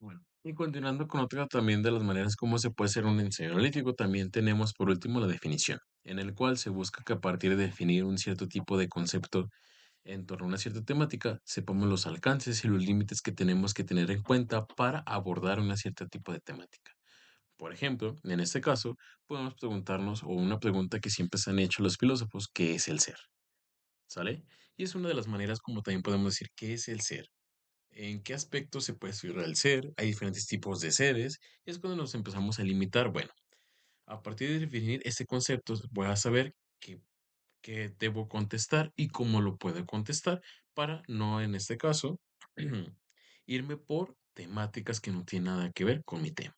Bueno, y continuando con otra también de las maneras como se puede hacer un ensayo analítico, también tenemos por último la definición, en el cual se busca que a partir de definir un cierto tipo de concepto en torno a una cierta temática, sepamos los alcances y los límites que tenemos que tener en cuenta para abordar una cierta tipo de temática. Por ejemplo, en este caso, podemos preguntarnos, o una pregunta que siempre se han hecho los filósofos, ¿qué es el ser? ¿Sale? Y es una de las maneras como también podemos decir, ¿qué es el ser? ¿En qué aspectos se puede estudiar el ser? Hay diferentes tipos de seres. Y es cuando nos empezamos a limitar. Bueno, a partir de definir este concepto, voy a saber qué debo contestar y cómo lo puedo contestar para no, en este caso, irme por temáticas que no tienen nada que ver con mi tema.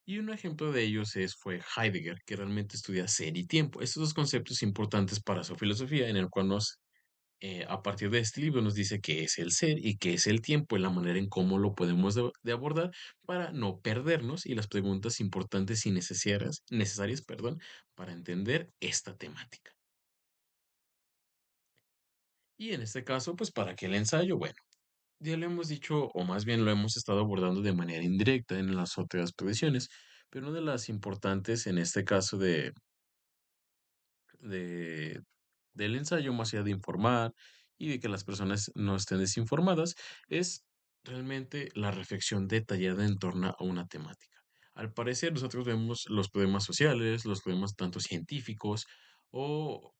Y un ejemplo de ellos fue Heidegger, que realmente estudia ser y tiempo. Estos dos conceptos importantes para su filosofía, en el cual a partir de este libro nos dice qué es el ser y qué es el tiempo, y la manera en cómo lo podemos de abordar para no perdernos y las preguntas importantes y necesarias, perdón, para entender esta temática. Y en este caso, pues, ¿para qué el ensayo? Bueno, ya lo hemos dicho, o más bien lo hemos estado abordando de manera indirecta en las otras expediciones, pero una de las importantes en este caso de del ensayo, más allá de informar y de que las personas no estén desinformadas, es realmente la reflexión detallada en torno a una temática. Al parecer, nosotros vemos los problemas sociales, los problemas tanto científicos o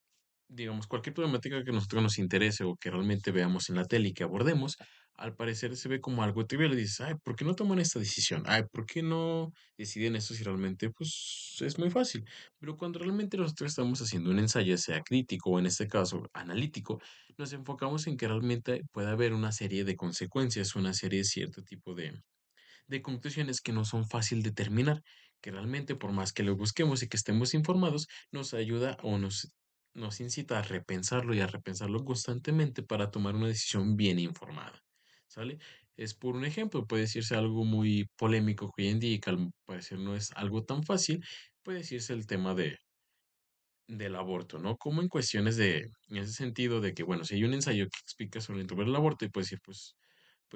digamos, cualquier problemática que a nosotros nos interese o que realmente veamos en la tele y que abordemos, al parecer se ve como algo trivial y dices, ay, ¿por qué no toman esta decisión? Ay, ¿por qué no deciden esto si realmente, pues, es muy fácil? Pero cuando realmente nosotros estamos haciendo un ensayo, sea crítico o en este caso analítico, nos enfocamos en que realmente pueda haber una serie de consecuencias, una serie de cierto tipo de conclusiones que no son fácil de determinar, que realmente por más que lo busquemos y que estemos informados, nos ayuda o nos incita a repensarlo y a repensarlo constantemente para tomar una decisión bien informada. ¿Sale? Es por un ejemplo, puede decirse algo muy polémico que hoy en día y que al parecer no es algo tan fácil, puede decirse el tema del aborto, ¿no? Como en cuestiones en ese sentido de que, bueno, si hay un ensayo que explica sobre el aborto y puede decir, pues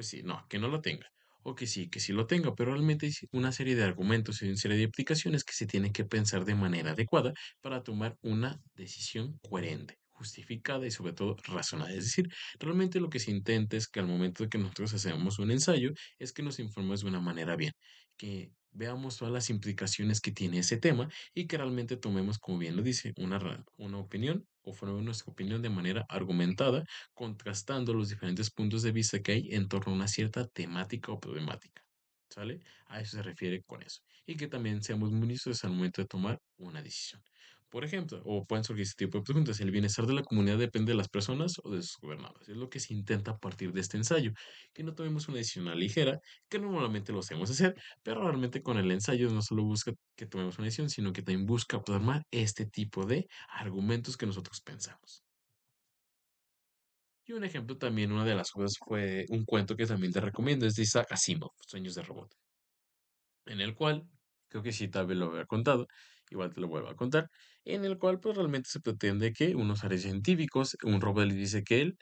sí, no, que no lo tenga. O que sí lo tenga, pero realmente hay una serie de argumentos y una serie de aplicaciones que se tienen que pensar de manera adecuada para tomar una decisión coherente, justificada y sobre todo razonada. Es decir, realmente lo que se intenta es que al momento de que nosotros hacemos un ensayo, es que nos informemos de una manera bien, que veamos todas las implicaciones que tiene ese tema y que realmente tomemos, como bien lo dice, una opinión o formemos nuestra opinión de manera argumentada contrastando los diferentes puntos de vista que hay en torno a una cierta temática o problemática. ¿Sale? A eso se refiere con eso. Y que también seamos muy listos al momento de tomar una decisión. Por ejemplo, o pueden surgir este tipo de preguntas. ¿El bienestar de la comunidad depende de las personas o de sus gobernantes? Es lo que se intenta a partir de este ensayo. Que no tomemos una decisión a la ligera, que normalmente lo hacemos hacer, pero realmente con el ensayo no solo busca que tomemos una decisión, sino que también busca plasmar este tipo de argumentos que nosotros pensamos. Y un ejemplo también, una de las cosas fue un cuento que también te recomiendo, es de Isaac Asimov, Sueños de Robot, en el cual, creo que sí, tal vez lo había contado, igual te lo vuelvo a contar, en el cual pues realmente se pretende que unos seres científicos, un robot le dice que él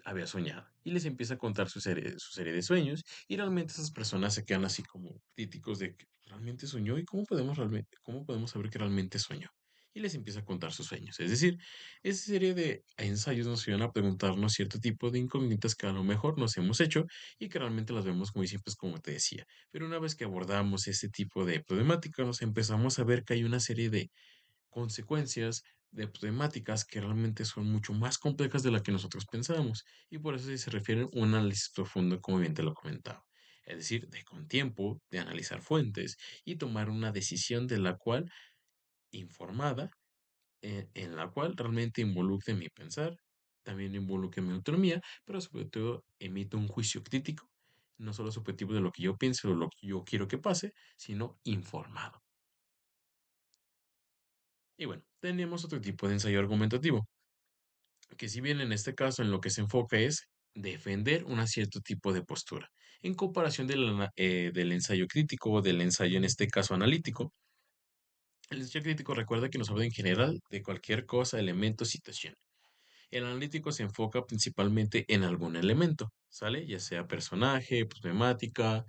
había soñado y les empieza a contar su serie de sueños y realmente esas personas se quedan así como críticos de que realmente soñó y cómo podemos saber que realmente soñó. Y les empieza a contar sus sueños. Es decir, esa serie de ensayos nos ayudan a preguntarnos cierto tipo de incógnitas que a lo mejor nos hemos hecho y que realmente las vemos muy simples como te decía. Pero una vez que abordamos este tipo de problemática, nos empezamos a ver que hay una serie de consecuencias, de problemáticas que realmente son mucho más complejas de las que nosotros pensábamos. Y por eso sí se refiere a un análisis profundo, como bien te lo comentaba. Es decir, de con tiempo, de analizar fuentes y tomar una decisión de la cual informada, en la cual realmente involucre mi pensar, también involucre mi autonomía, pero sobre todo emito un juicio crítico, no solo subjetivo de lo que yo pienso o lo que yo quiero que pase, sino informado. Y bueno, tenemos otro tipo de ensayo argumentativo, que si bien en este caso en lo que se enfoca es defender un cierto tipo de postura, en comparación del ensayo crítico o del ensayo en este caso analítico. El ensayo crítico recuerda que nos habla en general de cualquier cosa, elemento, situación. El analítico se enfoca principalmente en algún elemento, ¿sale? Ya sea personaje, problemática,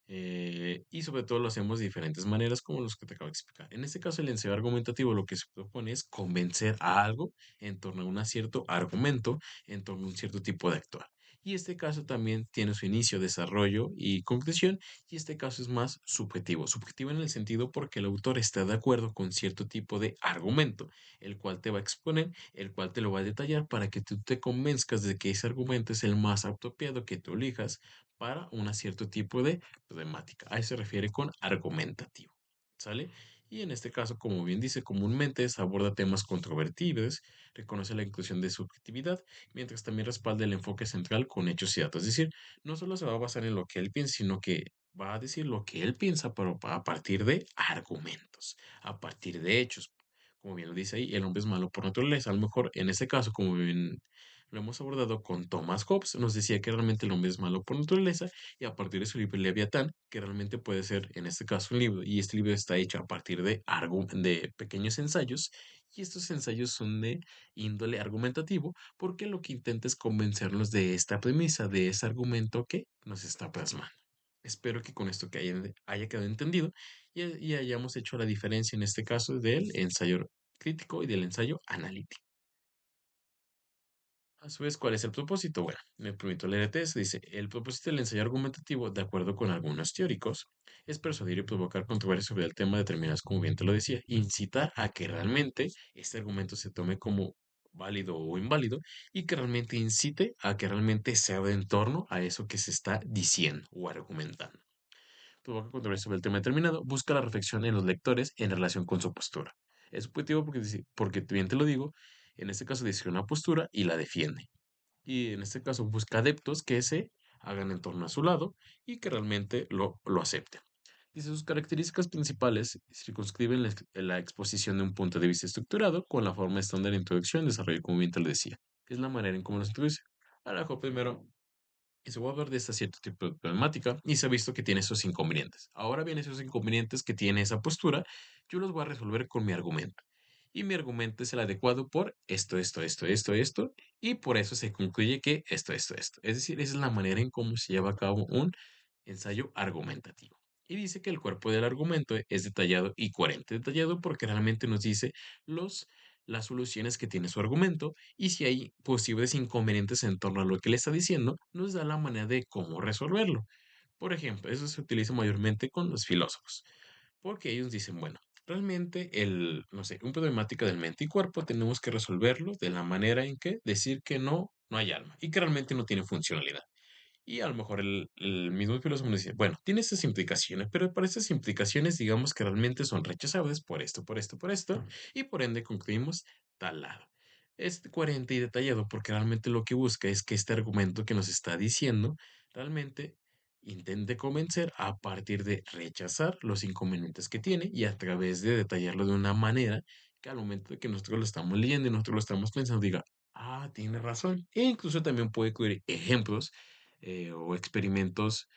y sobre todo lo hacemos de diferentes maneras como los que te acabo de explicar. En este caso, el ensayo argumentativo lo que se propone es convencer a algo en torno a un cierto argumento, en torno a un cierto tipo de actuar. Y este caso también tiene su inicio, desarrollo y conclusión, y este caso es más subjetivo. Subjetivo en el sentido porque el autor está de acuerdo con cierto tipo de argumento, el cual te va a exponer, el cual te lo va a detallar para que tú te convenzcas de que ese argumento es el más apropiado que tú elijas para un cierto tipo de problemática. A eso se refiere con argumentativo, ¿sale? Y en este caso, como bien dice, comúnmente se aborda temas controvertidos, reconoce la inclusión de subjetividad, mientras también respalda el enfoque central con hechos y datos. Es decir, no solo se va a basar en lo que él piensa, sino que va a decir lo que él piensa, pero a partir de argumentos, a partir de hechos. Como bien lo dice ahí, el hombre es malo por naturaleza. A lo mejor en este caso, como bien lo hemos abordado con Thomas Hobbes, nos decía que realmente el hombre es malo por naturaleza y a partir de su libro Leviatán, que realmente puede ser en este caso un libro, y este libro está hecho a partir de, de pequeños ensayos, y estos ensayos son de índole argumentativo, porque lo que intenta es convencernos de esta premisa, de ese argumento que nos está plasmando. Espero que con esto que haya quedado entendido y hayamos hecho la diferencia en este caso del ensayo crítico y del ensayo analítico. A su vez, ¿cuál es el propósito? Bueno, me permito leer el test. Dice, el propósito del ensayo argumentativo, de acuerdo con algunos teóricos, es persuadir y provocar controversia sobre el tema determinados, como bien te lo decía, incitar a que realmente este argumento se tome como válido o inválido y que realmente incite a que realmente se abra en torno a eso que se está diciendo o argumentando. Provoca controversia sobre el tema determinado, busca la reflexión en los lectores en relación con su postura. Es subjetivo porque, porque bien te lo digo, en este caso dice una postura y la defiende y en este caso busca adeptos que se hagan en torno a su lado y que realmente lo acepten. Dice sus características principales circunscriben la exposición de un punto de vista estructurado con la forma estándar de introducción, desarrollo, como bien te lo decía. Es la manera en cómo nos introduce. Ahora, primero y se va a hablar de este cierto tipo de problemática y se ha visto que tiene esos inconvenientes. Ahora bien, esos inconvenientes que tiene esa postura, yo los voy a resolver con mi argumento. Y mi argumento es el adecuado por esto, y por eso se concluye que esto. Es decir, esa es la manera en cómo se lleva a cabo un ensayo argumentativo. Y dice que el cuerpo del argumento es detallado y coherente. Detallado porque realmente nos dice los, las soluciones que tiene su argumento y si hay posibles inconvenientes en torno a lo que le está diciendo, nos da la manera de cómo resolverlo. Por ejemplo, eso se utiliza mayormente con los filósofos, porque ellos dicen, bueno, realmente no sé, un problemática del mente y cuerpo tenemos que resolverlo de la manera en que decir que no hay alma y que realmente no tiene funcionalidad. Y a lo mejor el mismo filósofo nos dice, bueno, tiene estas implicaciones, pero para estas implicaciones digamos que realmente son rechazables por esto, y por ende concluimos tal lado. Es coherente y detallado porque realmente lo que busca es que este argumento que nos está diciendo realmente intente convencer a partir de rechazar los inconvenientes que tiene y a través de detallarlo de una manera que al momento de que nosotros lo estamos leyendo y nosotros lo estamos pensando, diga, ah, tiene razón. E incluso también puede incluir ejemplos o experimentos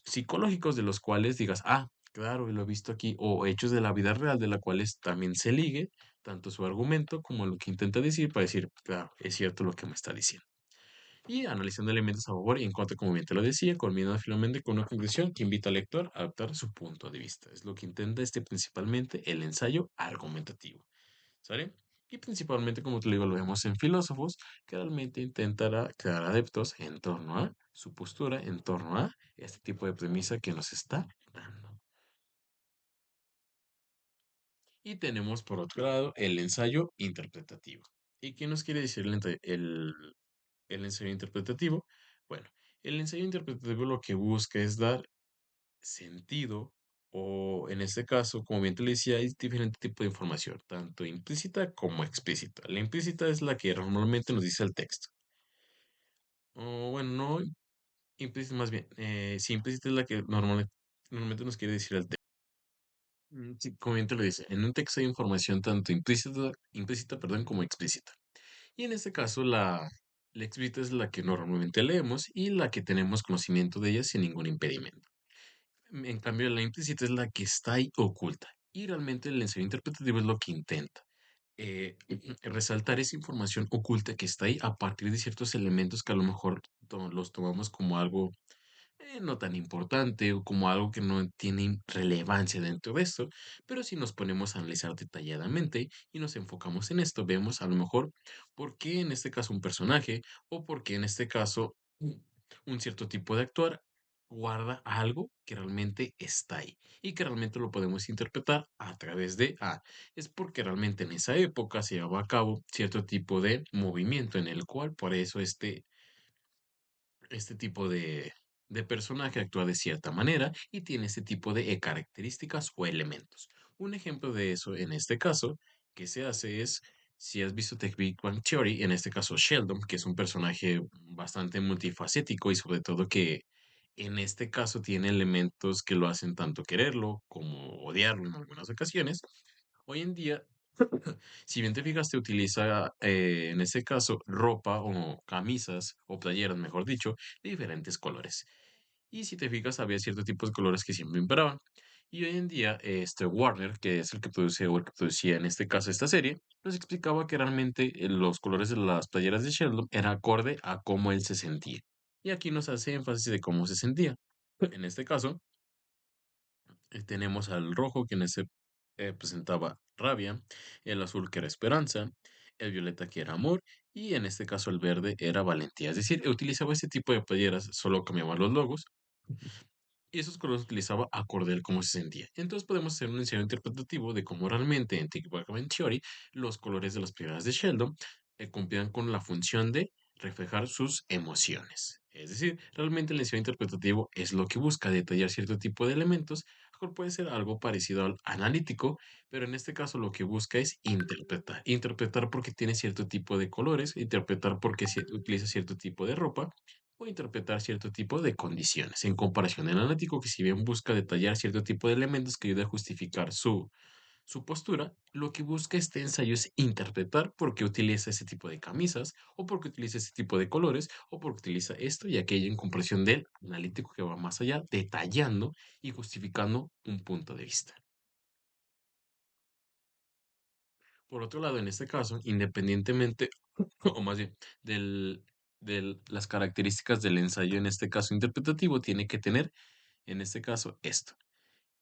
psicológicos de los cuales digas, ah, claro, lo he visto aquí, o hechos de la vida real de la cuales también se ligue tanto su argumento como lo que intenta decir para decir, claro, es cierto lo que me está diciendo. Y analizando elementos a favor y en contra, como bien te lo decía, culminando finalmente con una conclusión que invita al lector a adaptar su punto de vista. Es lo que intenta principalmente el ensayo argumentativo. ¿Sale? Y principalmente, como te lo digo, lo vemos en filósofos que realmente intentará crear adeptos en torno a su postura, en torno a este tipo de premisa que nos está dando. Y tenemos por otro lado el ensayo interpretativo. ¿Y qué nos quiere decir el ensayo interpretativo? Bueno, el ensayo interpretativo lo que busca es dar sentido o en este caso, como bien te lo decía, hay diferente tipo de información, tanto implícita como explícita. La implícita es la que normalmente nos dice el texto. O bueno, no implícita más bien. Sí, implícita es la que normalmente nos quiere decir el texto. Sí, como bien te lo dice, en un texto hay información tanto implícita, perdón, como explícita. Y en este caso, la explícita es la que normalmente leemos y la que tenemos conocimiento de ella sin ningún impedimento. En cambio, la implícita es la que está ahí oculta. Y realmente el ensayo interpretativo es lo que intenta. Resaltar esa información oculta que está ahí a partir de ciertos elementos que a lo mejor los tomamos como algo no tan importante o como algo que no tiene relevancia dentro de esto, pero si nos ponemos a analizar detalladamente y nos enfocamos en esto, vemos a lo mejor por qué en este caso un personaje o por qué en este caso un cierto tipo de actuar guarda algo que realmente está ahí y que realmente lo podemos interpretar a través de, es porque realmente en esa época se llevaba a cabo cierto tipo de movimiento en el cual por eso este tipo de personaje actúa de cierta manera y tiene este tipo de características o elementos. Un ejemplo de eso en este caso que se hace es, si has visto The Big Bang Theory, en este caso Sheldon, que es un personaje bastante multifacético y sobre todo que en este caso tiene elementos que lo hacen tanto quererlo como odiarlo en algunas ocasiones. Hoy en día, si bien te fijaste, utiliza en este caso ropa o camisas o playeras, mejor dicho, de diferentes colores. Y si te fijas, había ciertos tipos de colores que siempre imperaban. Y hoy en día, este Warner, que es el que produce o el que producía en este caso esta serie, nos explicaba que realmente los colores de las playeras de Sheldon era acorde a cómo él se sentía. Y aquí nos hace énfasis de cómo se sentía. En este caso, tenemos al rojo, que en ese presentaba rabia, el azul que era esperanza, el violeta que era amor, y en este caso el verde era valentía. Es decir, utilizaba este tipo de playeras, solo cambiaban los logos, y esos colores los utilizaba acorde a cómo se sentía. Entonces podemos hacer un ensayo interpretativo de cómo realmente en Tic Tac Theory los colores de las playeras de Sheldon cumplían con la función de reflejar sus emociones. Es decir, realmente el ensayo interpretativo es lo que busca detallar cierto tipo de elementos. A lo mejor puede ser algo parecido al analítico, pero en este caso lo que busca es interpretar. Interpretar porque tiene cierto tipo de colores, interpretar porque utiliza cierto tipo de ropa o interpretar cierto tipo de condiciones, en comparación al analítico que si bien busca detallar cierto tipo de elementos que ayuda a justificar su postura, lo que busca este ensayo es interpretar por qué utiliza ese tipo de camisas, o por qué utiliza ese tipo de colores, o por qué utiliza esto y aquello en comparación del analítico que va más allá, detallando y justificando un punto de vista. Por otro lado, en este caso, independientemente, o más bien, del, de las características del ensayo, en este caso interpretativo, tiene que tener en este caso esto,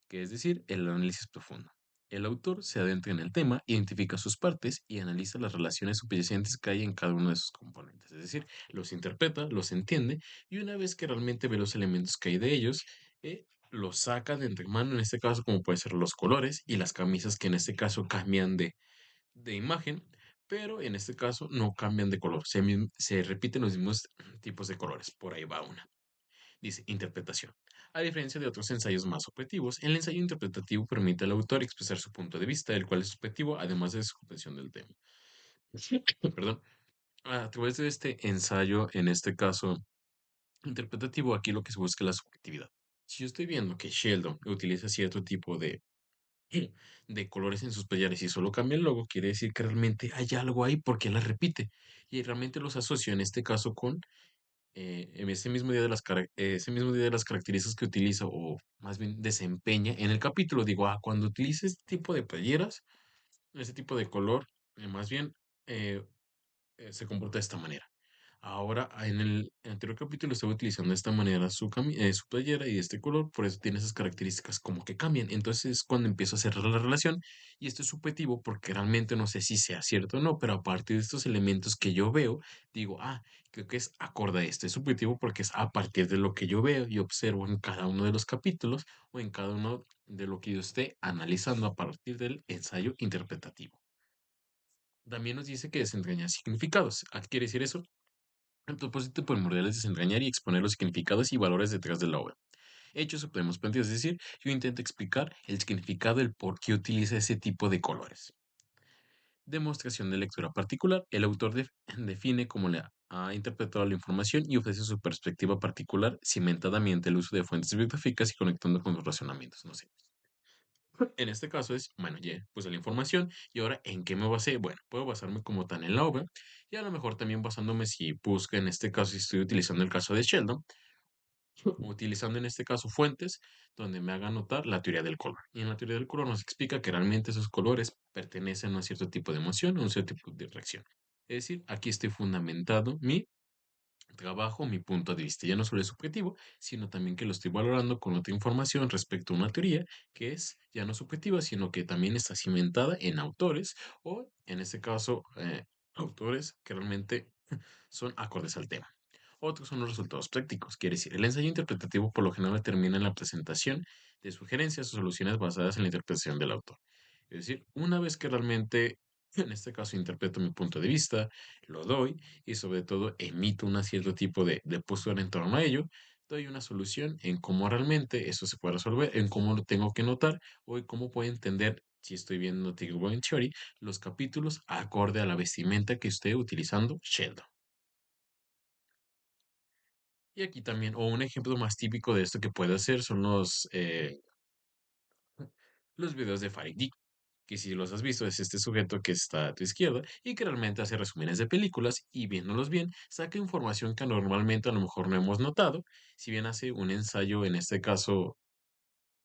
que es decir, el análisis profundo. El autor se adentra en el tema, identifica sus partes y analiza las relaciones subyacentes que hay en cada uno de sus componentes. Es decir, los interpreta, los entiende y una vez que realmente ve los elementos que hay de ellos, los saca de entre mano, en este caso como puede ser los colores y las camisas que en este caso cambian de imagen, pero en este caso no cambian de color, se repiten los mismos tipos de colores. Por ahí va una. Dice, interpretación. A diferencia de otros ensayos más objetivos, el ensayo interpretativo permite al autor expresar su punto de vista, el cual es subjetivo, además de su comprensión del tema. Perdón. A través de este ensayo, en este caso interpretativo, aquí lo que se busca es la subjetividad. Si yo estoy viendo que Sheldon utiliza cierto tipo de colores en sus playeres y solo cambia el logo, quiere decir que realmente hay algo ahí porque la repite. Y realmente los asocio en este caso con en ese mismo día de ese mismo día de las características que utiliza o más bien desempeña en el capítulo, digo, cuando utilice este tipo de playeras, ese tipo de color, más bien eh, se comporta de esta manera. Ahora, en el anterior capítulo estaba utilizando de esta manera su playera y de este color, por eso tiene esas características como que cambian. Entonces es cuando empiezo a cerrar la relación y esto es subjetivo porque realmente no sé si sea cierto o no, pero a partir de estos elementos que yo veo, digo, creo que es acorde a esto. Es subjetivo porque es a partir de lo que yo veo y observo en cada uno de los capítulos o en cada uno de lo que yo esté analizando a partir del ensayo interpretativo. También nos dice que desentraña significados. ¿A qué quiere decir eso? El propósito primordial es desentrañar y exponer los significados y valores detrás de la obra. Hechos o podemos plantear, es decir, yo intento explicar el significado, el por qué utiliza ese tipo de colores. Demostración de lectura particular. El autor define cómo le ha interpretado la información y ofrece su perspectiva particular cimentadamente el uso de fuentes bibliográficas y conectando con los razonamientos. No sé. En este caso es, bueno, ya puse la información y ahora ¿en qué me basé? Bueno, puedo basarme como tal en la obra y a lo mejor también basándome si busco, en este caso, si estoy utilizando el caso de Sheldon, utilizando en este caso fuentes donde me hagan notar la teoría del color. Y en la teoría del color nos explica que realmente esos colores pertenecen a un cierto tipo de emoción, a un cierto tipo de reacción. Es decir, aquí estoy fundamentado mi trabajo mi punto de vista. Ya no solo es subjetivo, sino también que lo estoy valorando con otra información respecto a una teoría que es ya no subjetiva, sino que también está cimentada en autores o, en este caso, autores que realmente son acordes al tema. Otros son los resultados prácticos, quiere decir, el ensayo interpretativo por lo general termina en la presentación de sugerencias o soluciones basadas en la interpretación del autor. Es decir, una vez que realmente, en este caso, interpreto mi punto de vista, lo doy y sobre todo emito un cierto tipo de postura en torno a ello, doy una solución en cómo realmente eso se puede resolver, en cómo lo tengo que notar o en cómo puedo entender, si estoy viendo The Big Bang Theory, los capítulos acorde a la vestimenta que esté utilizando Sheldon. Y aquí también, o un ejemplo más típico de esto que puedo hacer son los videos de Farid Dijk, que si los has visto es este sujeto que está a tu izquierda y que realmente hace resúmenes de películas y viéndolos bien, saca información que normalmente a lo mejor no hemos notado, si bien hace un ensayo, en este caso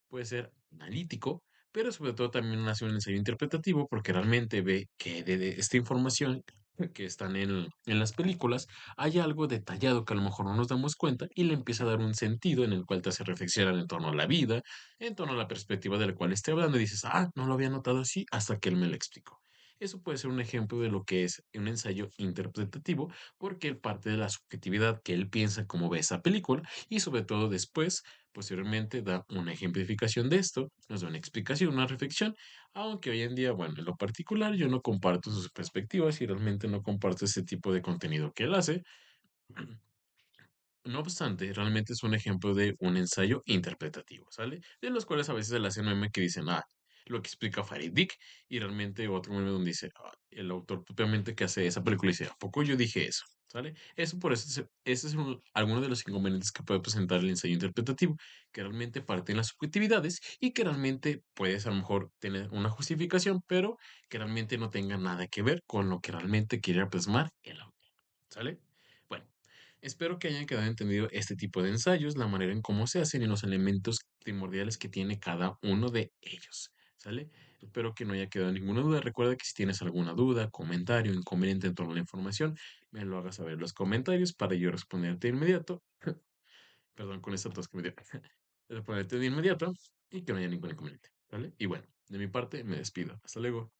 puede ser analítico, pero sobre todo también hace un ensayo interpretativo porque realmente ve que de esta información que están en las películas hay algo detallado que a lo mejor no nos damos cuenta y le empieza a dar un sentido en el cual te hace reflexionar en torno a la vida, en torno a la perspectiva de la cual esté hablando y dices, ah, no lo había notado así hasta que él me lo explicó. Eso puede ser un ejemplo de lo que es un ensayo interpretativo, porque él parte de la subjetividad que él piensa cómo ve esa película y sobre todo después posteriormente da una ejemplificación de esto, nos da una explicación, una reflexión, aunque hoy en día, bueno, en lo particular yo no comparto sus perspectivas y realmente no comparto ese tipo de contenido que él hace. No obstante, realmente es un ejemplo de un ensayo interpretativo, ¿sale? De los cuales a veces se le hacen meme que dicen, ah, lo que explica Farid Dick, y realmente otro meme donde dice, ah, el autor propiamente que hace esa película dice, ¿a poco yo dije eso? ¿Sale? Eso por eso, ese es alguno de los inconvenientes que puede presentar el ensayo interpretativo, que realmente parte en las subjetividades y que realmente puedes a lo mejor tener una justificación, pero que realmente no tenga nada que ver con lo que realmente quiere plasmar el autor. ¿Sale? Bueno, espero que hayan quedado entendido este tipo de ensayos, la manera en cómo se hacen y los elementos primordiales que tiene cada uno de ellos. ¿Sale? Espero que no haya quedado ninguna duda. Recuerda que si tienes alguna duda, comentario, inconveniente en torno a la información, me lo hagas saber en los comentarios para yo responderte de inmediato. Perdón, con esta tos que me dio. Responderte de inmediato y que no haya ningún inconveniente. ¿Vale? Y bueno, de mi parte me despido. Hasta luego.